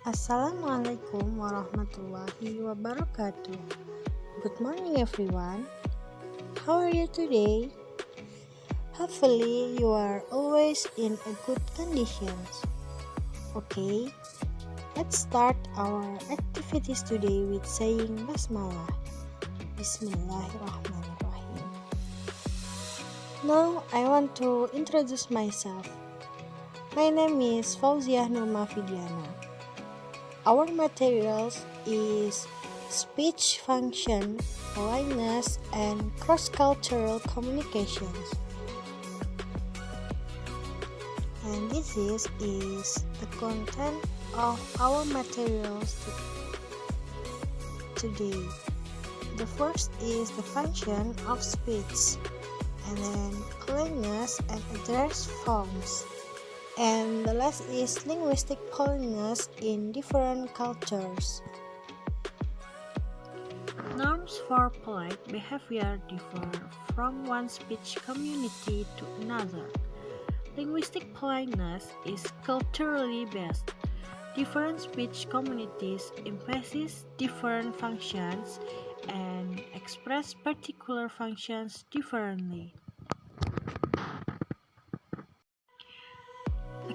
Assalamualaikum warahmatullahi wabarakatuh. Good morning, everyone. How are you today? Hopefully, you are always in a good conditions. Okay, let's start our activities today with saying Basmalah. Bismillahirrahmanirrahim. Now, I want to introduce myself. My name is Fauziyah Norma Vidiana. Our materials is speech function, politeness, and cross-cultural communications. And this is the content of our materials today. The first is the function of speech, and then politeness and address forms. And the last is linguistic politeness in different cultures. Norms for polite behavior differ from one speech community to another. Linguistic politeness is culturally based. Different speech communities emphasize different functions and express particular functions differently.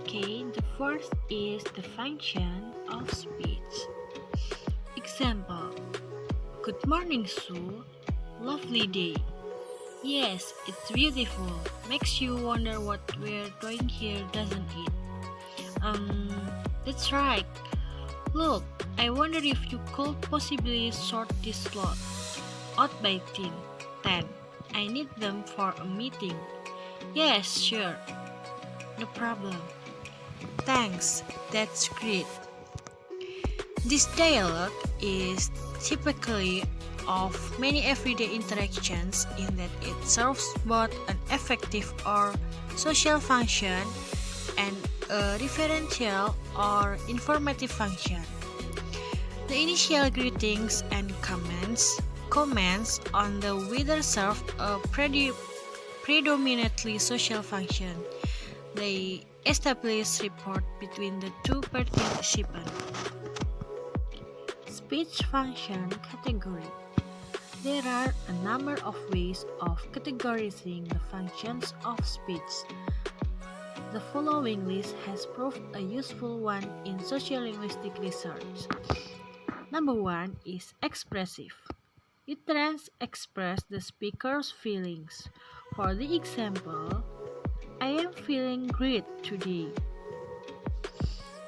Okay, the first is the function of speech. Example: Good morning, Sue. Lovely day. Yes, it's beautiful. Makes you wonder what we're doing here, doesn't it? That's right. Look, I wonder if you could possibly sort this lot out by 10. I need them for a meeting. Yes, sure. No problem. Thanks, that's great. This dialogue is typically of many everyday interactions in that it serves both an effective or social function and a referential or informative function. The initial greetings and comments on the weather serve a predominantly social function. They establish rapport between the two participants. Speech function category. There are a number of ways of categorizing the functions of speech. The following list has proved a useful one in sociolinguistic research. Number 1 is expressive. Utterance express the speaker's feelings. For the example, I am feeling great today.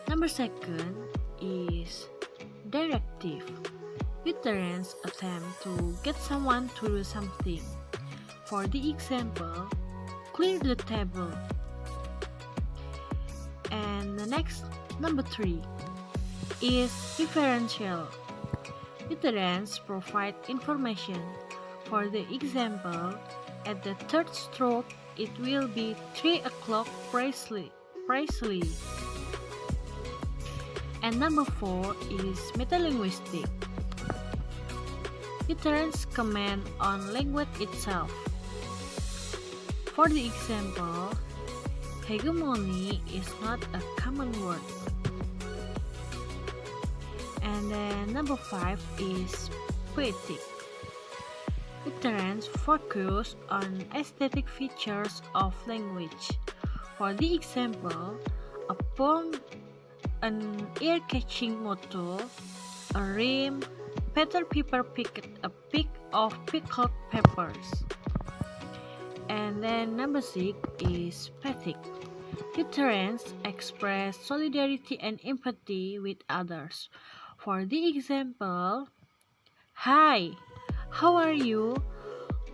Number 2 is directive. Utterance attempt to get someone to do something. For the example, clear the table. And the next, number 3, is referential. Utterance provide information. For the example, at the third stroke, it will be 3 o'clock precisely. And number 4 is metalinguistic. Utterance comment on language itself. For the example, hegemony is not a common word. And then number 5 is poetic. Utterance focus on aesthetic features of language. For the example, a poem, an ear-catching motto, a rhyme, Peter Piper picked a peck of pickled peppers. And then number 6 is pathetic. Utterance express solidarity and empathy with others. For the example, Hi, how are you?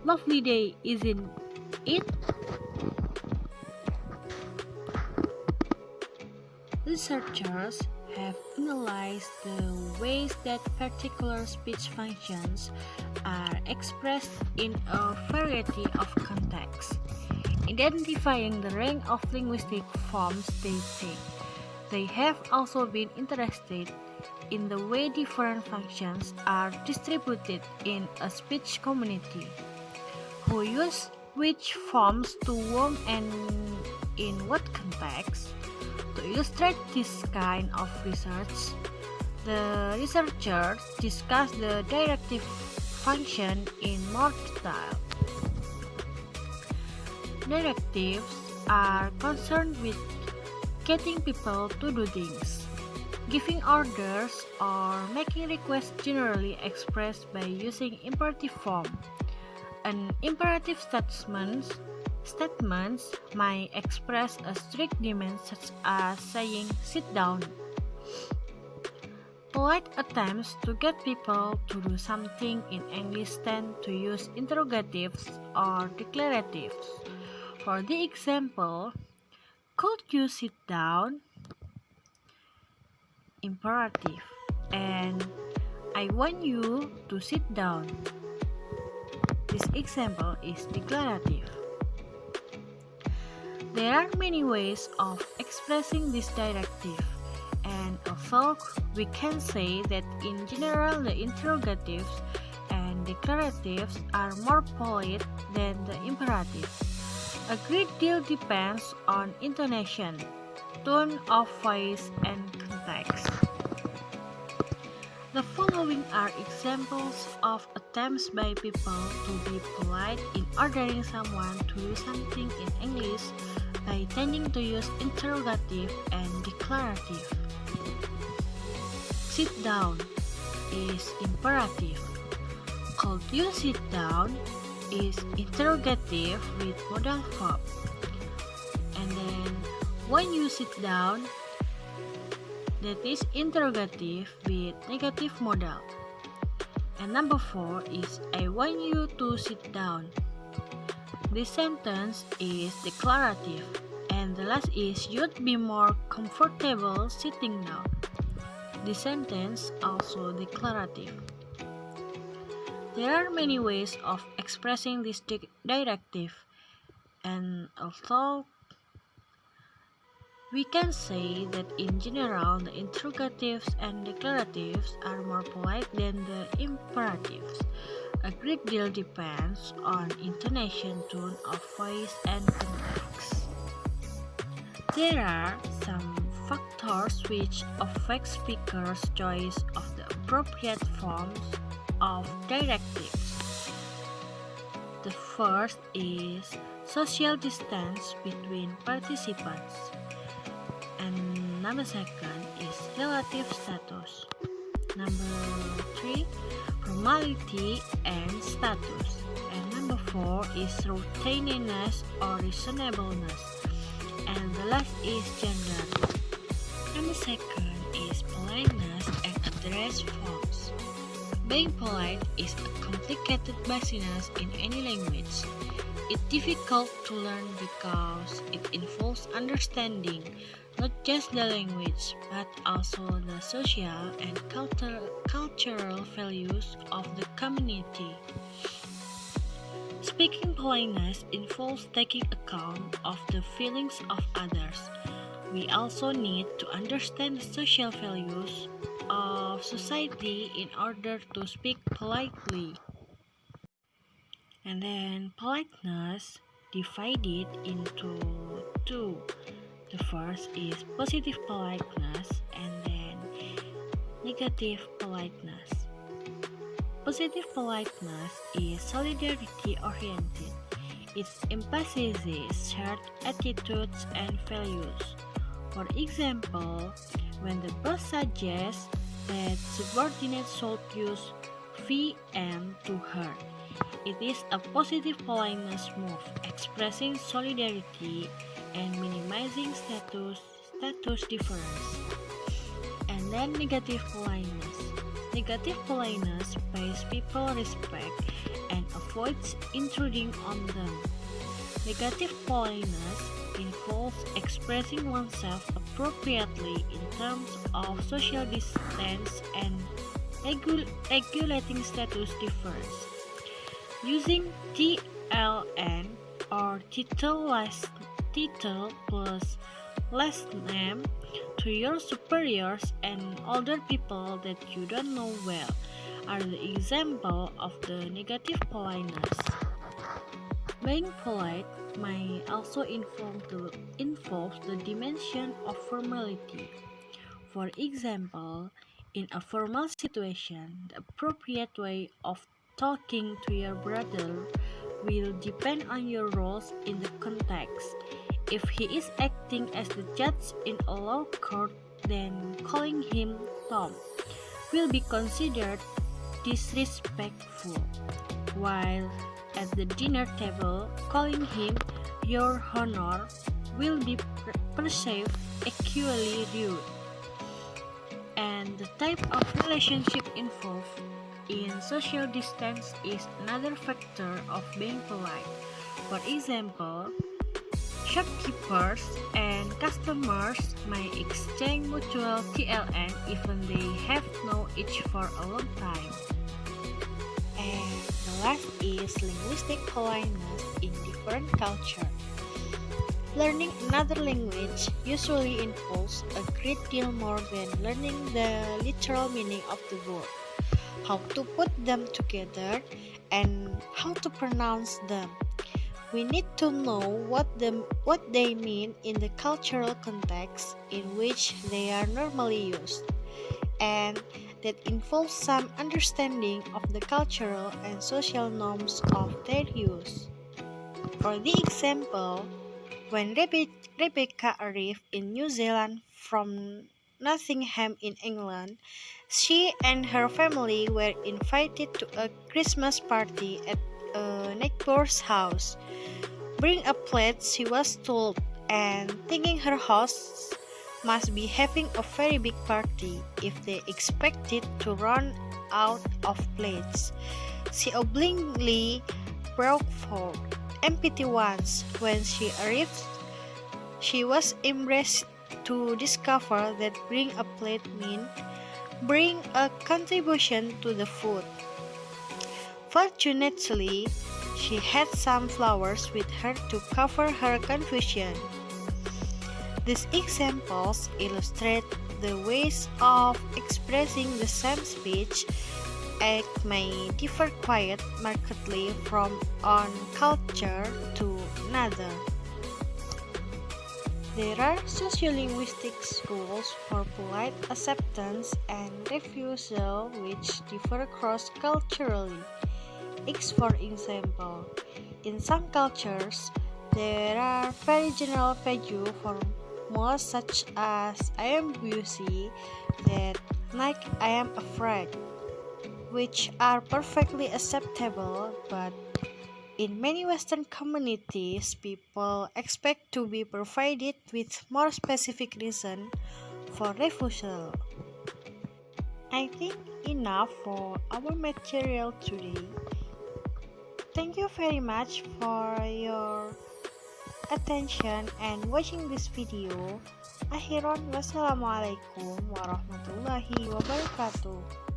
Lovely day, isn't it? Researchers have analyzed the ways that particular speech functions are expressed in a variety of contexts, identifying the range of linguistic forms they take. They have also been interested in the way different functions are distributed in a speech community, who use which forms to whom and in what context. To illustrate this kind of research, The researchers discuss the directive function in more detail. Directives are concerned with getting people to do things. Giving orders or making requests generally expressed by using imperative form. An imperative statements might express a strict demand such as saying sit down. Polite attempts to get people to do something in English tend to use interrogatives or declaratives. For the example, could you sit down? Imperative. And I want you to sit down. This example is declarative. There are many ways of expressing this directive, and although we can say that in general the interrogatives and declaratives are more polite than the imperatives, a great deal depends on intonation, tone of voice, and context. The following are examples of attempts by people to be polite in ordering someone to do something in English by tending to use interrogative and declarative. Sit down is imperative. Could you sit down is interrogative with modal verb. And then when you sit down, that is interrogative with negative modal. And number 4 is I want you to sit down. This sentence is declarative. And the last is you'd be more comfortable sitting down. This sentence also declarative. There are many ways of expressing this directive, and although we can say that in general the interrogatives and declaratives are more polite than the imperatives. A great deal depends on intonation, tone of voice, and context. There are some factors which affect speakers' choice of the appropriate forms of directives. The first is social distance between participants. And number 2 is relative status. Number 3, formality and status. And number 4 is routineness or reasonableness. And the last is gender. And the second is politeness and address forms. Being polite is a complicated business in any language. It's difficult to learn because it involves understanding not just the language, but also the social and cultural values of the community. Speaking politeness involves taking account of the feelings of others. We also need to understand the social values of society in order to speak politely. And then politeness divided into 2. The first is positive politeness and then negative politeness. Positive politeness is solidarity oriented. It emphasizes shared attitudes and values. For example, when the boss suggests that subordinates should use VM to her, it is a positive politeness move, expressing solidarity and minimizing status difference. And then negative politeness. Negative politeness pays people respect and avoids intruding on them. Negative politeness involves expressing oneself appropriately in terms of social distance and regulating status difference. Using TLN or title plus last name to your superiors and older people that you don't know well are the example of the negative politeness. Being polite may also involve the dimension of formality. For example, In a formal situation, the appropriate way of talking to your brother will depend on your roles in the context. If he is acting as the judge in a law court, then calling him Tom will be considered disrespectful, while at the dinner table, calling him Your Honor will be perceived equally rude. And the type of relationship involved in social distance is another factor of being polite. For example, shopkeepers and customers may exchange mutual TLN even they have known each for a long time. And the last is linguistic politeness in different cultures. Learning another language usually involves a great deal more than learning the literal meaning of the word, how to put them together, and how to pronounce them. We need to know what they mean in the cultural context in which they are normally used, and that involves some understanding of the cultural and social norms of their use. For the example, when Rebecca arrived in New Zealand from Nottingham in England, she and her family were invited to a Christmas party at a neighbor's house. Bring a plate, she was told, and thinking her hosts must be having a very big party if they expected to run out of plates. She obliquely broke forth empty ones. When she arrived, she was embarrassed to discover that bring a plate meant bring a contribution to the food. Fortunately, she had some flowers with her to cover her confusion. These examples illustrate the ways of expressing the same speech act may differ quite markedly from one culture to another. There are sociolinguistic rules for polite acceptance and refusal which differ cross-culturally. For example, in some cultures, there are very general value formulas such as I am busy, that like I am afraid, which are perfectly acceptable, but in many Western communities, people expect to be provided with more specific reason for refusal. I think enough for our material today. Thank you very much for your attention and watching this video. Akhiran, wassalamualaikum warahmatullahi wabarakatuh.